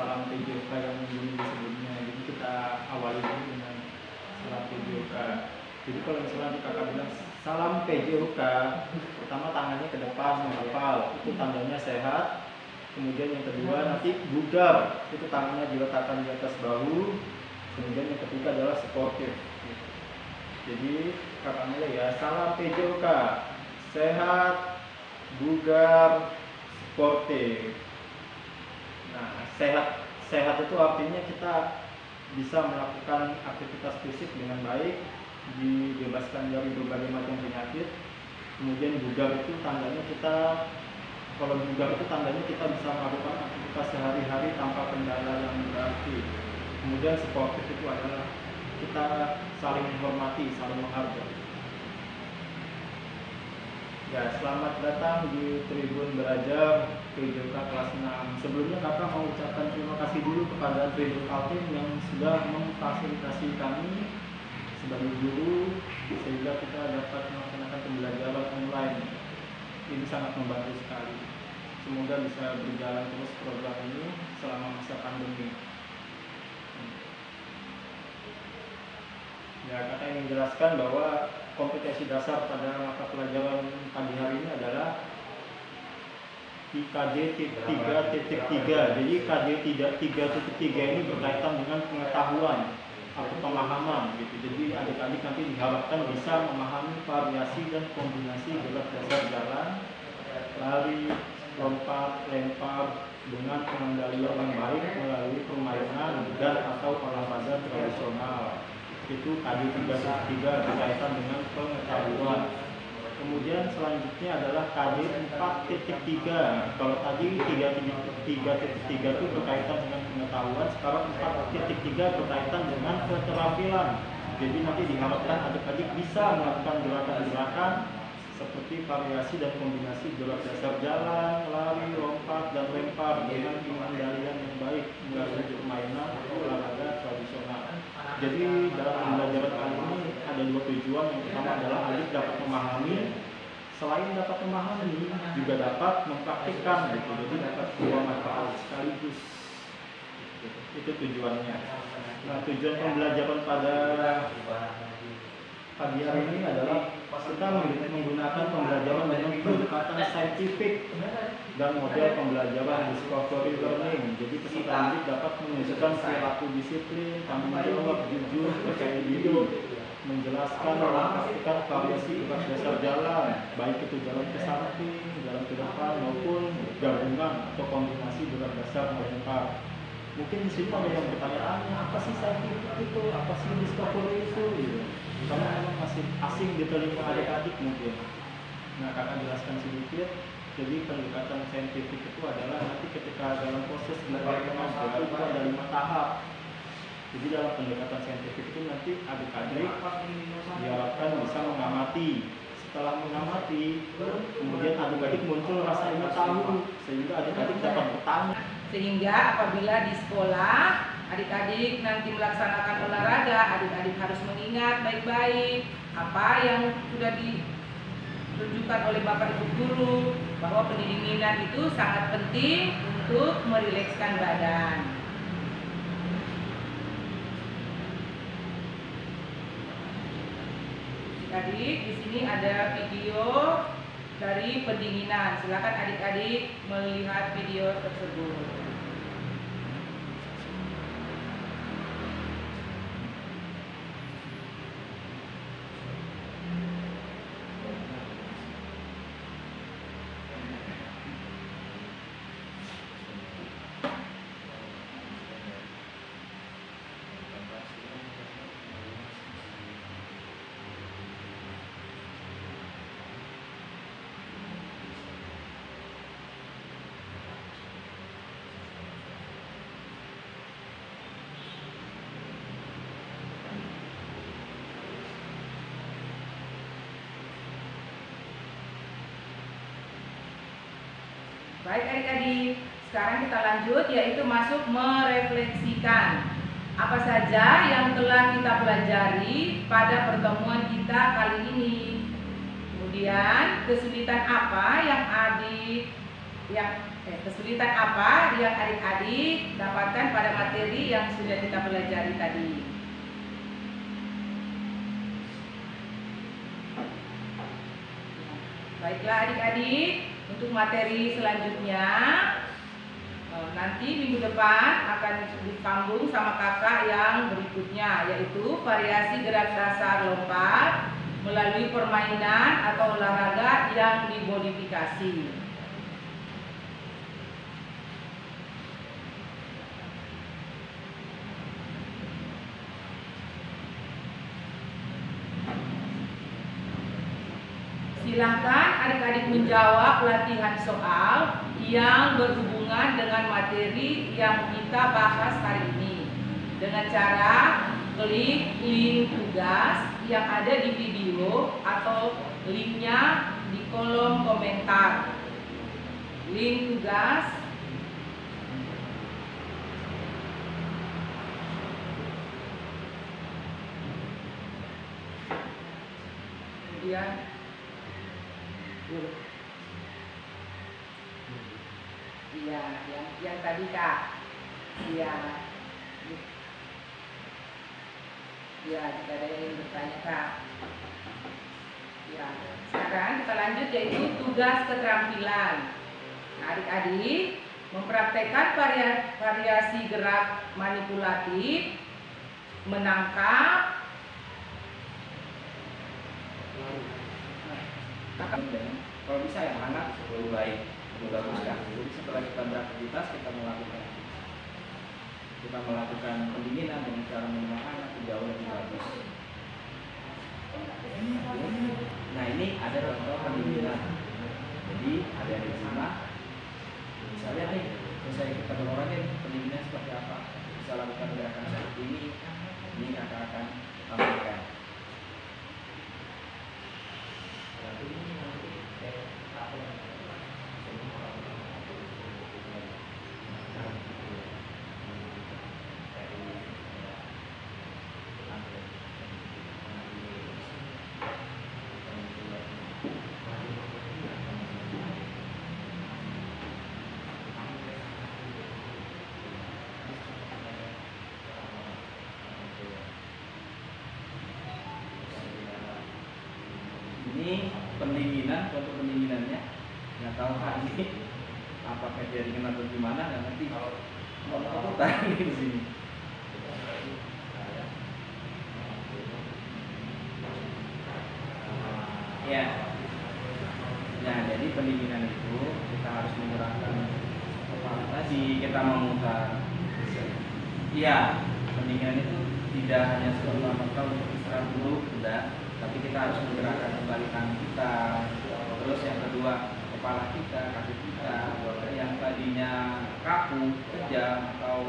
salam PJOK yang sebelumnya. Jadi kita awali dulu dengan salam PJOK. Jadi kalau misalnya nanti kakak bilang salam PJOK, pertama tangannya ke depan menghafal, itu tandanya sehat. Kemudian yang kedua nanti bugar, itu tangannya diletakkan di atas bahu. Kemudian yang ketiga adalah sportif. Jadi kakak mulai ya, salam PJOK, sehat, bugar, sportif. Nah, sehat itu artinya kita bisa melakukan aktivitas fisik dengan baik, dibebaskan dari berbagai macam penyakit. Kemudian bugar itu tandanya kita, kalau bugar itu tandanya kita bisa melakukan aktivitas sehari-hari tanpa kendala yang berarti. Kemudian sportif itu adalah kita saling menghormati, saling menghargai. Ya, selamat datang di Tribun Belajar PJOK kelas 6. Sebelumnya kakak mau ucapkan terima kasih dulu kepada Tribun Kaltim yang sudah memfasilitasi kami sebagai guru sehingga kita dapat melaksanakan pembelajaran online. Ini sangat membantu sekali. Semoga bisa berjalan terus program ini selama masa pandemi. Ya, kakak ingin menjelaskan bahwa kompetensi dasar pada mata pelajaran pagi hari ini adalah di KJ 3.3. Jadi KJ 3.3 ini berkaitan dengan pengetahuan atau pemahaman gitu. Jadi adik-adik nanti diharapkan bisa memahami variasi dan kombinasi gerak dasar jalan, lari, lompat, lempar dengan pengendalian yang baik melalui permainan dan atau olahraga tradisional. Itu KJ 3.3 berkaitan dengan pengetahuan. Kemudian selanjutnya adalah KJ 4.3. Kalau tadi 3.3 itu berkaitan dengan pengetahuan, sekarang 4.3 berkaitan dengan keterampilan. Jadi nanti diharapkan adik-adik bisa melakukan gerakan-gerakan seperti variasi dan kombinasi gerak dasar jalan, lari, lompat, dan lempar dengan pengendalian yang baik melalui permainan atau olahraga tradisional. Jadi dalam pembelajaran kali ini ada dua tujuan. Yang pertama adalah adik dapat memahami, selain dapat memahami juga dapat mempraktikkan gitu. Jadi dapat dua manfaat sekaligus. Itu tujuannya. Nah, tujuan pembelajaran pada pagi hari ini adalah kita menggunakan pembelajaran dengan pendekatan saintifik dan model pembelajaran discovery learning. Jadi peserta didik dapat menunjukkan perilaku disiplin, tanggung jawab, jujur, percaya diri, menjelaskan dan mempraktikkan variasi gerak dasar jalan, baik itu jalan ke samping, jalan ke depan maupun gabungan atau kombinasi gerak dasar melempar. Mungkin di sini ada yang bertanya, apa sih saintifik itu, apa sih discovery itu? Gitu. Karena memang masih asing di telinga adik-adik mungkin. Nah, kakak jelaskan sedikit. Jadi pendekatan saintifik itu adalah nanti ketika dalam proses belajar mengajar itu ada 5 tahap. Jadi dalam pendekatan saintifik itu nanti adik-adik diharapkan bisa mengamati. Setelah mengamati, kemudian adik-adik muncul rasa ingin tahu sehingga adik-adik dapat bertanya. Sehingga apabila di sekolah adik-adik nanti melaksanakan olahraga, adik-adik harus mengingat baik-baik apa yang sudah ditunjukkan oleh Bapak Ibu Guru, bahwa pendinginan itu sangat penting untuk merilekskan badan. Adik, di sini ada video dari pendinginan. Silakan adik-adik melihat video tersebut. Baik adik-adik, sekarang kita lanjut yaitu masuk merefleksikan apa saja yang telah kita pelajari pada pertemuan kita kali ini. Kemudian kesulitan apa yang Kesulitan apa yang adik-adik dapatkan pada materi yang sudah kita pelajari tadi? Baiklah adik-adik, untuk materi selanjutnya nanti minggu depan akan disambung sama kakak yang berikutnya, yaitu variasi gerak dasar lompat melalui permainan atau olahraga yang dimodifikasi. Silahkan adik-adik menjawab latihan soal yang berhubungan dengan materi yang kita bahas hari ini dengan cara klik link tugas yang ada di video atau linknya di kolom komentar. Link tugas kemudian iya, yang tadi Kak. Iya. Iya, jika ada yang ingin bertanya Kak. Ya, sekarang kita lanjut yaitu tugas keterampilan. Nah, adik-adik mempraktekkan variasi gerak manipulatif, menangkap, kalau bisa yang anak lebih baik, lebih baguskan. Jadi setelah kita beraktivitas kita melakukan pendinginan dengan cara menggunakan anak jauh lebih bagus. Nah ini ada contoh pendinginan. Jadi ada di sana. Misalnya nih, saya kita berorangin pendinginan seperti apa. Bisa lakukan gerakan seperti ini. Ini kakak akan tampilkan. Ini pendinginan, contoh pendinginannya. Nggak tahu kan ini apakah jaringan atau gimana, nggak ngerti. Kalau tadi di sini. Ya. Nah, jadi pendinginan itu kita harus menggerakkan kepala tadi, kita memutar. Iya, pendinginan itu tidak hanya serta-merta untuk istirahat dulu, tidak. Tapi kita harus menggerakkan kembali tangan kita. Terus yang kedua, kepala kita, kaki kita yang tadinya kaku, kejam atau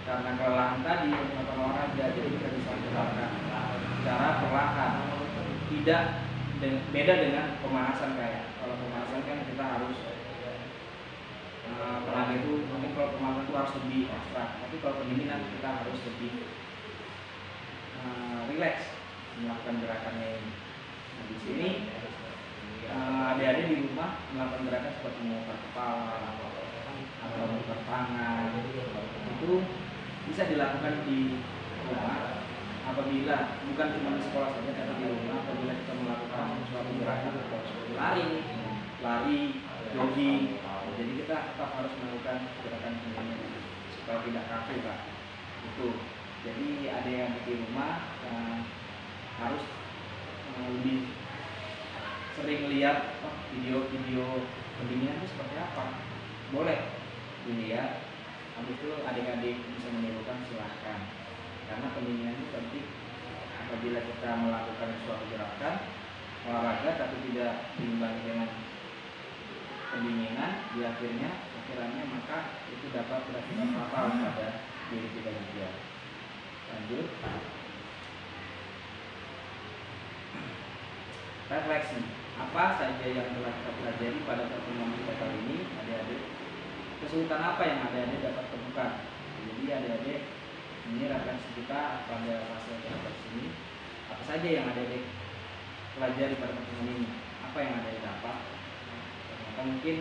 karena kelelahan tadi melakukan olahraga, jadi kita bisa menggerakkan secara perlahan. Tidak beda dengan pemanasan kayak. Kalau pemanasan kan kita harus perlahan itu, mungkin kalau pemanasan itu harus lebih abstrak. Tapi kalau pendinginan kita harus lebih rileks melakukan gerakannya ini. Nah, di sini adik-adik di rumah melakukan gerakan seperti memutar kepala atau memutar tangan. Itu bisa dilakukan di rumah apabila bukan cuma di sekolah saja, tapi di rumah apabila kita melakukan suatu gerakan seperti lari, jogging. Jadi kita tetap harus melakukan gerakan ini supaya tidak kaku, Kak. Itu. Jadi ada yang di rumah harus lebih sering lihat video-video pendinginan itu seperti apa. Boleh dilihat, habis itu adik-adik bisa menirukan, silahkan. Karena pendinginan itu penting. Apabila kita melakukan suatu gerakan olahraga tapi tidak diimbangi dengan pendinginan, di akhirnya maka itu dapat berakibat fatal pada diri kita juga. Lanjut. Refleksi. Apa saja yang telah kita pelajari pada pertemuan kita kali ini, adik-adik? Kesulitan apa yang adik-adik dapat temukan? Jadi adik-adik, ini referensi kita pada fase refleksi ini. Apa saja yang adik-adik pelajari pada pertemuan ini? Apa yang adik-adik dapat? Ternyata mungkin